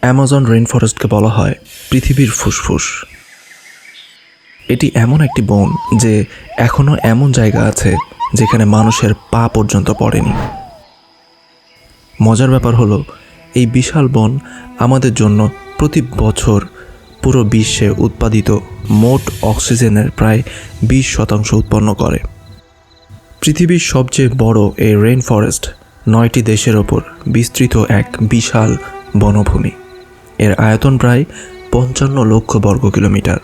Amazon রেইনফরেস্টকে বলা হয় পৃথিবীর ফুসফুস। এটি এমন একটি বন যে এখনও এমন জায়গা আছে যেখানে মানুষের পা পর্যন্ত পড়েনি। মজার ব্যাপার হলো, এই বিশাল বন আমাদের জন্য প্রতি বছর পুরো বিশ্বে উৎপাদিত মোট অক্সিজেনের প্রায় 20% উৎপন্ন করে। পৃথিবীর সবচেয়ে বড় এই রেইন ফরেস্ট 9টি দেশের ওপর বিস্তৃত এক বিশাল বনভূমি। এর আয়তন প্রায় 55 লক্ষ বর্গ কিলোমিটার।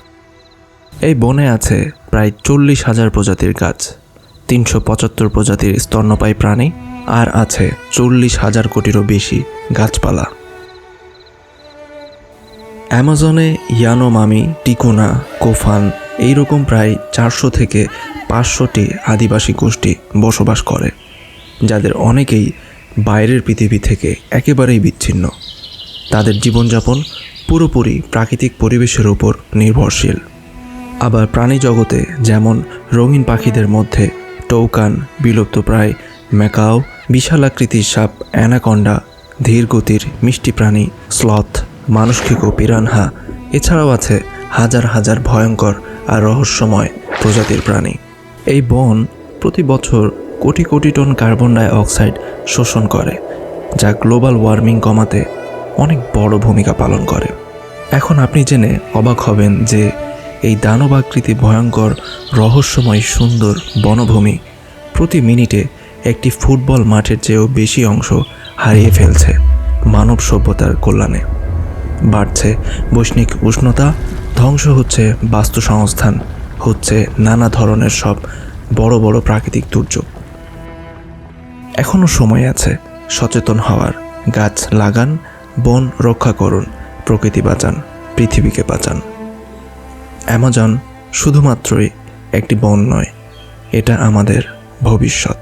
এই বনে আছে প্রায় 40,000 প্রজাতির গাছ, 375 প্রজাতির স্তন্যপায়ী প্রাণী, আর আছে 40,000 কোটিরও বেশি গাছপালা। অ্যামাজনে ইয়ানোমামি, টিকোনা, কোফান এইরকম প্রায় 400 থেকে 500টি আদিবাসী গোষ্ঠী বসবাস করে, যাদের অনেকেই বাইরের পৃথিবী থেকে একেবারেই বিচ্ছিন্ন। তাদের জীবনযাপন পুরোপুরি প্রাকৃতিক পরিবেশের উপর নির্ভরশীল। আবার প্রাণী জগতে যেমন রঙিন পাখিদের মধ্যে টৌকান, বিলুপ্তপ্রায় ম্যাকাও, বিশালাকৃতির সাপ অ্যানাকন্ডা, ধীর গতির মিষ্টি প্রাণী স্লথ, মানুষখেকো পিরানহা, এছাড়াও আছে হাজার হাজার ভয়ঙ্কর আর রহস্যময় প্রজাতির প্রাণী। এই বন প্রতি বছর crore crore ton carbon die oxide শোষণ করে, যা গ্লোবাল ওয়ার্মিং কমাতে অনেক বড় ভূমিকা পালন করে। এখন আপনি জেনে অবাক হবেন যে এই দানবাকৃতি ভয়ঙ্কর রহস্যময় সুন্দর বনভূমি প্রতি মিনিটে একটি ফুটবল মাঠের চেয়েও বেশি অংশ হারিয়ে ফেলছে মানব সভ্যতার কল্যাণে। বাড়ছে বৈশ্বিক উষ্ণতা, ধ্বংস হচ্ছে বাস্তুসংস্থান, হচ্ছে নানা ধরনের সব বড় বড় প্রাকৃতিক দুর্যোগ। এখনও সময় আছে সচেতন হওয়ার। গাছ লাগান, বন রক্ষা করুন, প্রকৃতি বাঁচান, পৃথিবীকে বাঁচান। অ্যামাজন শুধুমাত্রই একটি বন নয়, এটা আমাদের ভবিষ্যৎ।